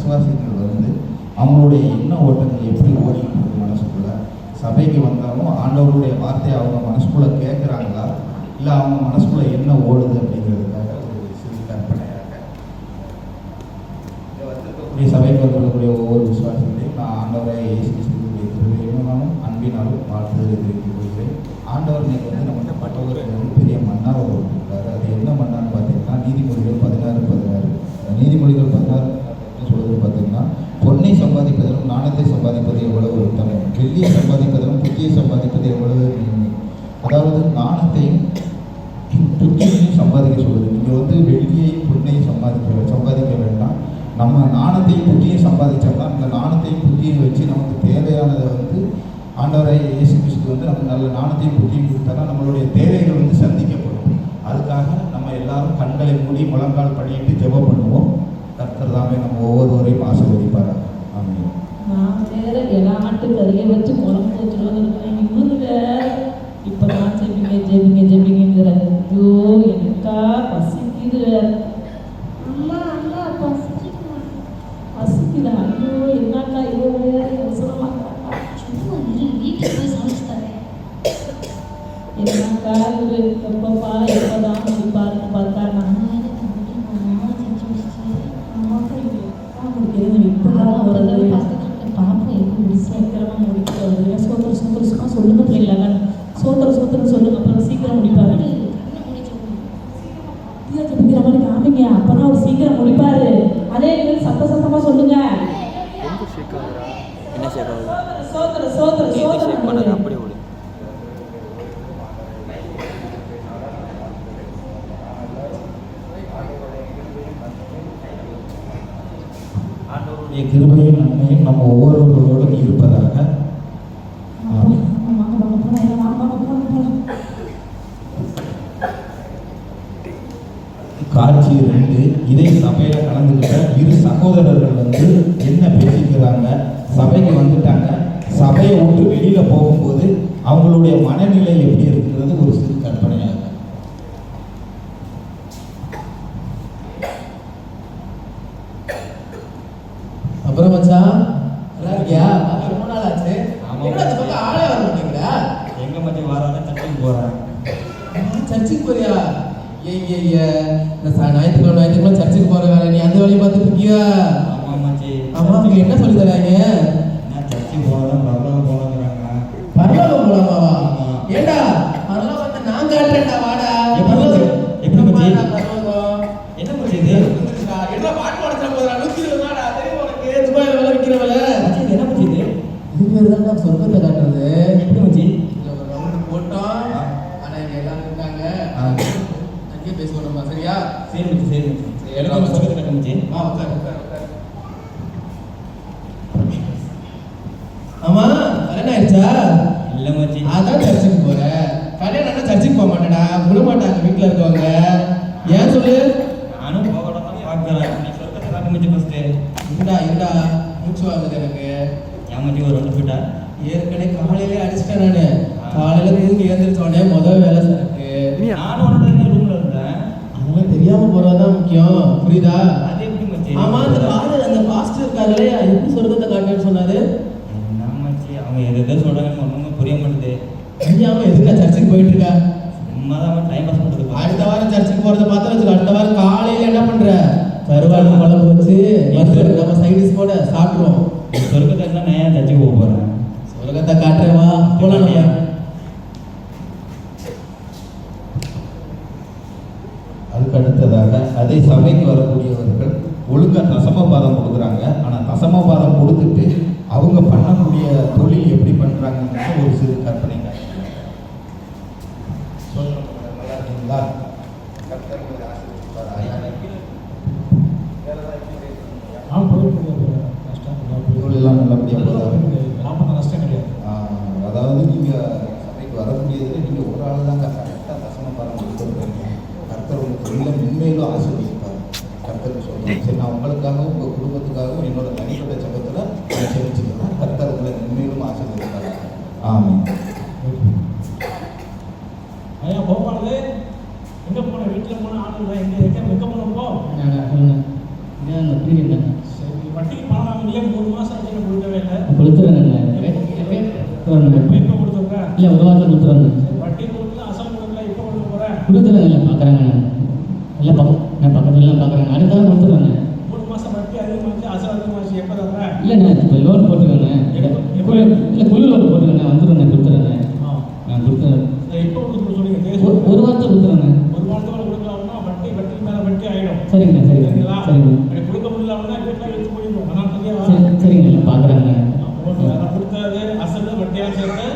விசுவாசிகள் வந்து அவங்களுடைய எண்ண ஓட்டங்கள் எப்படி ஓடிட்டு மனசுக்குள்ள, சபைக்கு வந்தாலும் ஆண்டவருடைய வார்த்தையை அவங்க மனசுக்குள்ள கேட்குறாங்களா, இல்லை அவங்க மனசுக்குள்ள என்ன ஓடுது அப்படிங்கிறதுக்காக ஒரு சிறு கற்பனையாக வந்திருக்கக்கூடிய சபைக்கு வந்திருக்கக்கூடிய ஒவ்வொரு விசுவாசிகளையும் நான் ஆண்டவரை இயேசு கிறிஸ்துவினுடைய கிருபையினாலும் அன்பினாலும் வாழ்த்துதலை தெரிவித்துக் கொள்கிறேன். ஆண்டவர் நீங்கள் வந்து நம்மகிட்ட பட்டவருக்கு வந்து பெரிய மன்னார் கொடுக்குறாரு. அது என்ன மன்னான்னு பார்த்தீங்கன்னா நீதிமொழிகள் 16:16. நீதிமொழிகள் 16 சொல்வது பார்த்தீங்கன்னா, பொன்னை சம்பாதிப்பதிலும் நாணத்தை சம்பாதிப்பது எவ்வளவு உத்தமம், வெள்ளியை சம்பாதிப்பதிலும் புத்தியை சம்பாதிப்பது எவ்வளவு மேன்மை. அதாவது நாணத்தையும் புத்தியையும் சம்பாதிக்க சொல்லுது. நீங்கள் வந்து வெள்ளியையும் பொன்னையும் சம்பாதிக்க வேண்டாம். நம்ம நாணத்தையும் புத்தியையும் சம்பாதிச்சோம்னா அந்த நாணத்தையும் புத்தியையும் வச்சு நமக்கு தேவையானதை வந்து ஆண்டவரை இயேசு கிறிஸ்து வந்து நமக்கு நல்ல நாணத்தையும் புத்தியும் கொடுத்தாலும் நம்மளுடைய தேவைகள் வந்து சந்திக்கப்படும். அதுக்காக நம்ம எல்லாரும் கண்களை மூடி முழங்கால் பண்ணிட்டு ஜெபம் பண்ணுவோம். கர்த்தர் தாமே நம்ம ஒவ்வொருவரையும் ஆசீர்வதிப்பார். ஆமென். நான் வேற எல்லாட்டு கறியை வச்சு குழம்பு வச்சுருவாங்க. இவங்க வேற இப்போ நான் ஜெபிங்கிற ஐயோ எனக்கா பசிக்குது வேற. அம்மா அம்மா பசிக்குதா? ஐயோ என்னக்கா இவ்வளோ வேற அவசரமாக வீட்டுக்கு போய் சமைச்சு தரேன். என்னக்கா இவரு எப்பப்பா எப்போதான் முடிப்பாருன்னு பார்த்தா நான் பாப்பா எப்படி சீக்கிரமா முடிக்கிறது. சோத்திரம் சொல்லுங்க பிள்ளைங்களா, சோத்திரம் சொல்லுங்க, அப்புறம் சீக்கிரம் முடிப்பாரு. ஜெபிக்கிற மாதிரி காமிங்க, அப்பதான் அவர் சீக்கிரம் முடிப்பாரு. அதே நீங்கள் சத்தமா சொல்லுங்க. சோத்திரம் ஆண்டவருடைய கிருபையும் நன்மையும் நம்ம ஒவ்வொருவரோடும் இருப்பதாக. காட்சி 2. இதே சபையில கலந்துக்கிட்ட இரு சகோதரர்கள் வந்து என்ன பேசிக்கிறாங்க, சபைக்கு வந்துட்டாங்க, சபையை விட்டு வெளியில போகும்போது அவங்களுடைய மனநிலை எப்படி இருக்குங்கிறது ஒரு சிறு கற்பனையாக. அப்புறம் மச்சான் நல்லா இருக்கியா? ரொம்ப நாள் ஆச்சு. என்ன அந்த பக்கம் ஆளே வர மாட்டேங்கிறா? எங்க மச்சி வாராத சர்ச்சுக்கு போறேன். சர்ச்சுக்கு போறியா? இந்த ஞாயிற்றுக்கிழமை சர்ச்சுக்கு போற வேலை, நீ அந்த வேலையை பார்த்துட்டு இருக்கியா? ஆமா மச்சி. ஆமா, அவங்க என்ன சொல்லி தராங்க? சர்ச்சுக்கு போறதான் பரலோகம் போலாங்கிறாங்க. பரலோகம் போலாமாவா? ஏண்டா பரலோகத்தை நான் காட்டுறேன்டா, வாடா. எப்படி மச்சி? பரலோகம் என்ன மச்சி இது? என்ன பாட்டு பாடுற போறா? 120 நாடா தெரியும் உனக்கு? துபாயில வேலை விக்கிற வேலை. மச்சி என்ன மச்சி இது? இது பேர் தான் சொர்க்கத்தை காட்டுறது. எப்படி மச்சி? இதுல ஒரு ரவுண்ட் போட்டோம். ஆனா இங்க எல்லாரும் இருக்காங்க. அங்கே பேசுவோம் நம்ம, சரியா? சரி மச்சி, சரி மச்சி. எனக்கு சொர்க்கத்தை காட்டு மச்சி. உட்கார். ஆமா, கல்யாணம் ஆயிடுச்சா? இல்ல மச்சி. அதான் சர்ச்சுக்கு போற. கல்யாணம்னா சர்ச்சுக்கு போக மாட்டேடா, விட மாட்டாங்க வீட்டுல இருக்கவங்க. ஏன் சொல்லு? நானும் போகலாம் தான் பார்க்குறேன். நீ சொர்க்கத்தை காட்டு மச்சி ஃபர்ஸ்ட். இருடா மூச்சு வாங்குது எனக்கு. ஏன் மச்சி ஒரு ரெண்டு போயிட்டா? ஏற்கனவே காலையிலே அடிச்சிட்டேன் நானு. காலையில தூங்கி எழுந்திரிச்ச உடனே முதல் வேலை சரக்கு. நானும் உடனே ரூம்ல இருந்தேன். அதெல்லாம் தெரியாம போறதுதான் முக்கியம், புரியுதா? அது எப்படி மச்சி? ஆமா, அந்த பாஸ்டர் இருக்காருல்ல, எப்படி சொர்க்கத்தை காட்டுன்னு சொன்னாரு? என்ன மச்சி, அவங்க எதை சொல்றாங்கன்னு ஒண்ணுமே புரிய மாட்டேது. தெரியாம எதுக்கா சர்ச்சுக்கு போயிட்டு இருக்கா? சும்மாதான் டைம் பாஸ் பண்றது. அடுத்த வாரம் சர்ச்சுக்கு போறத பார்த்தா வச்சுக்கோ, அடுத்த வாரம் காலையில என்ன பண்ற? கருவாடு குழம்பு வச்சு நம்ம சைடிஸ் போட சாப்பிடுவோம். சொர்க்கத்தை இருந்தா நான் ஏன் சர்ச்சுக்கு போக போறேன்? சொர்க்கத்தை காட்டுறேன், வா போலாம். அதுக்கு அடுத்ததாக அதே சபைக்கு வரக்கூடியவர்கள் ஒழுங்கா தசமபாதம் கொடுக்குறாங்க. ஆனால் தசமபாதம் கொடுத்துட்டு அவங்க பண்ணக்கூடிய தொழில் எப்படி பண்றாங்கன்னு ஒரு சிறு கற்பனை நல்லா இருக்குங்களா? தொழிலெல்லாம் நல்லபடியாக நஷ்டம் கிடையாது. அதாவது நீங்கள் சபைக்கு வரக்கூடியதில் நீங்கள் ஒரு ஆள் தான் கரெக்டாக தசமபாதம் கொடுத்துருக்கீங்க. கர்த்தர் உங்கள் தொழிலை மென்மேலும் ஆசீர்வதிப்பார். கர்த்தருக்கு சொல்லுங்கள். சரி, நான் உங்களுக்காகவும் உங்கள் குடும்பத்துக்காகவும் என்னோட தனிப்பட்ட சபத்தில் செலுத்திக்கிறேன். கர்த்தர் உங்களை மென்மேலும் ஆசீர்வதிப்பார். ஆமாம். ஐயா போப்பாடு எங்கே போன? வீட்டில் போன ஆள் இல்லை, எங்கே போனப்போ புரியல. சரி வட்டி பார்க்குறாங்க. இல்லை நான் பக்கத்துலலாம் பார்க்குறேங்க. அடுத்தாக கொடுத்துருவாங்க. 3 மாசம் வட்டி அதிகமாச்சு, அசல் அதிகமாச்சு, எப்போ தர்றேன்? இல்லைண்ணே இப்போ லோன் போட்டுருக்காங்க. இல்லை குழு லோன் போட்டுருக்காங்க. வந்துடுங்க கொடுத்துறேண்ணே. நான் கொடுத்துறேன். எப்போ கொடுத்து சொல்லுங்க? ஒரு வாரத்தை கொடுத்துறேண்ணே. ஒரு வாரத்துக்குள்ள கொடுக்கலாம்னா வட்டி மேலே வட்டி ஆகிடும். சரிங்கண்ணா சரிங்க சரிங்களா? சரிங்க அப்படி கொடுக்க முடியலன்னா வீட்டில் எடுத்து போயிடும். ஆனால் தெரியாதா? சரிங்க இல்லை பார்க்குறாங்க. கொடுத்தது அசல் வட்டியாக சேர்த்து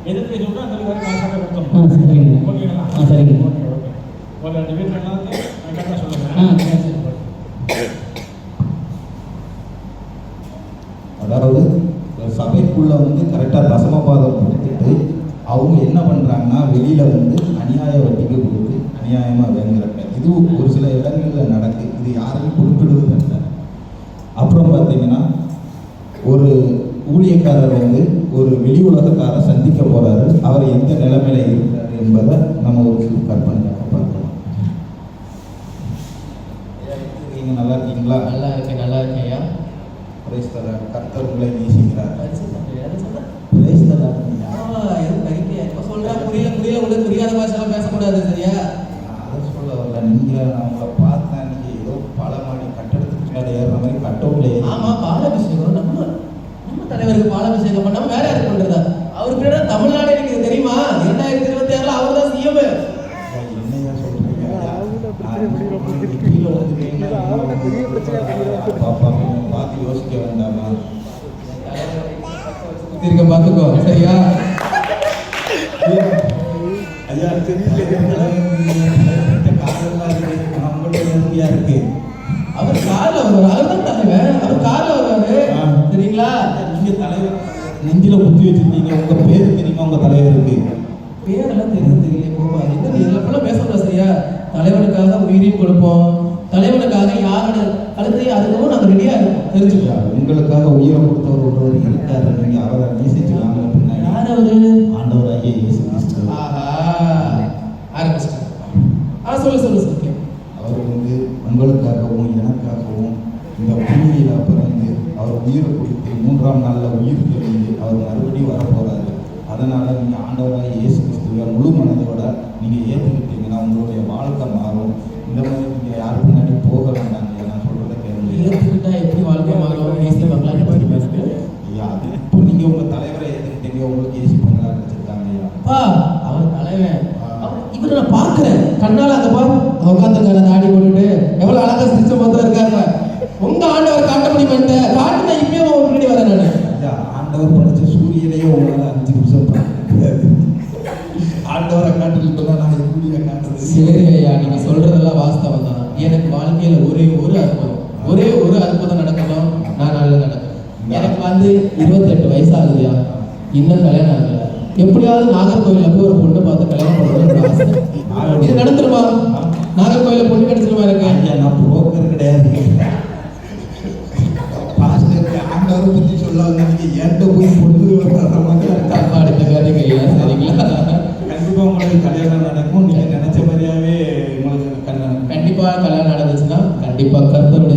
எதிர்த்து சொல்லிட்டு அந்த மாதிரி காசாக கொடுத்தோம். சரிங்க. ஓகேங்களா? சரிங்க. Okay okay okay. அந்த வீட்டில் எல்லாத்தையும் நான் கரெக்டாக சொல்லுங்கள். சரி. அதாவது சபைக்குள்ள வந்து கரெக்டாக தசமபாதம் கொடுத்துட்டு அவங்க என்ன பண்ணுறாங்கன்னா வெளியில் வந்து அநியாய வட்டிக்கு கொடுத்து அநியாயமாக வேணுங்கிறாங்க. இது ஒரு சில இடங்களில் நடக்குது. இது யாரையும் குறிப்பிடுவது இல்லை. அப்புறம் பார்த்தீங்கன்னா ஒரு ஊழியக்காரர் வந்து ஒரு வெளி உலகக்காரர் சந்திக்க போகிறாரு. அவர் எந்த நிலைமையில இருக்கிறார் என்பதை நம்ம ஒரு சிறு கற்பனையாக பார்க்கலாம். நீங்கள் நல்லா இருக்கீங்களா? நல்லா இருக்கேன், நல்லா இருக்கேன் ஐயா. Praise the Lord. கர்த்தர் உங்களை நேசிக்கிறார். Praise the Lord. எதுவும் கறிக்கே எப்போ சொல்கிறேன் புரியல உங்களுக்கு புரியாத பாஷெல்லாம் பேசக்கூடாது சரியா? நான் அதை சொல்ல வரல. நீங்கள் நான் உங்களை பார்த்தேன். நீங்கள் ஏதோ பல மாடி கட்டடத்துக்கு மேலே ஏறுற மாதிரி கட்டவுட்ல ஆமாம், பாலாபிஷேகம் நம்ம தலைவருக்கு பாலாபிஷேகம் பண்ணாமல் வேற யாருக்கு பண்ணுறதா? அவருக்கு பேர் தமிழ்நாடு. எனக்கு தெரியுமா? 2026 அவர் தான் சிஎம். என்னையா சொல்றீங்க? கீழே வந்து பாப்பா பார்த்து யோசிக்க வேண்டாமா? இருக்க பார்த்துக்கோ சரியா? ஐயா காலெல்லாம் இருக்கு. அவர் காலில் வருவார். அவர் தான் தலைவர். அவர் காலில் வருவாரு சரிங்களா? நீங்க தலைவர் நெஞ்சில குத்தி வச்சிருக்கீங்க. உங்க பேரு தெரியுமா? உங்க தலைவருக்கு பேரெல்லாம் தெரியல போவாது. இதெல்லாம் பேசக்கூடாது சரியா? தலைவனுக்காக உயிரையும் கொடுப்போம். தலைவனுக்காக யாரோட கழுத்தையும் அதுவும் நாங்கள் ரெடியாக இருக்கோம். தெரிஞ்சுக்கலாம். உங்களுக்காக உயிரை கொடுத்தவர் ஒருவர் இருக்காரு. நீங்க அவரை நேசிச்சுக்கலாம். பின்னாடி யார் அவரு? ஆண்டவராகிய இயேசு கிறிஸ்து. ஆஹா ஆரம்பிச்சிட்டாங்க. சொல்லு அவர் வந்து உங்களுக்காகவும் எனக்காகவும் இந்த பூமியில பிறந்து அவர் உயிரை கொடுத்து 3ஆம் நாளில் உயிர் தெளிந்து அவர் மறுபடியும் வரப்போறாரு. அதனால நீங்க ஆண்டவராகிய இயேசு கிறிஸ்துவை முழு மனதோட நீங்க ஏற்றுக்கிட்டீங்கன்னா உங்களுடைய வாழ்க்கை மாறும். இந்த மாதிரி நீங்க யாருக்கு முன்னாடி போக வேண்டாங்க. நான் சொல்றதை கேளுங்க. ஏற்றுக்கிட்டா எப்படி வாழ்க்கை மாறும்? ஏசி பங்களான்னு தெரியுமா? ஐயா அது இப்போ நீங்க உங்க தலைவரை ஏற்றுக்கிட்டீங்க. உங்களுக்கு ஏசி பங்களா கிடைச்சிருக்காங்க ஐயா. அவர் தலைவன். இவரை நான் பார்க்கிறேன் கண்ணால. அந்த பாரு உட்காந்துருக்காரு தாடி போட்டுட்டு எவ்வளவு அழகா சிரிச்ச மொத்தம் இருக்காரு. உங்க ஆண்டவர் காட்ட முடியுமா? காட்டுனா இப்பயே முன்னாடி வரேன் நான். ஐயா ஆண்டவர் படிச்ச சூரியனையே உங்களால 5 நிமிஷம் பார்க்க முடியாது. ஆண்டவரை காட்டுன்னு தான் நான் சூரியனை காட்டுறது. சரி ஐயா, நீங்க சொல்றதெல்லாம் வாஸ்தவம் தான். எனக்கு வாழ்க்கையில ஒரே ஒரு அற்புதம் நடக்கணும். நான் நல்ல நடக்கும். எனக்கு வந்து 28 வயசு ஆகுதுயா. இன்னும் கல்யாணம் ஆகல. எப்படியாவது நாகர்கோவில போய் ஒரு பொண்ணு பார்த்து கல்யாணம் பண்ணணும்னு ஆசை. இது நடந்துருமா? நாகர்கோவில பொண்ணு கிடைச்சிருமா எனக்கு? ஐயா நான் புரோக்கர் கிடையாது. பாஸ்டர் ஆண்டவரை பத்தி சொல்ல வந்தீங்க. என்கிட்ட போய் பொண்ணு வர்ற மாதிரி தப்பாடு தகாதீங்க ஐயா சரிங்களா? கண்டிப்பா உங்களுக்கு கல்யாணம் நடக்கும். நீங்க நினைச்ச மாதிரியாவே உங்களுக்கு கண்டிப்பா கல்யாணம் நடந்துச்சுன்னா கண்டிப்பா கர்த்தருடைய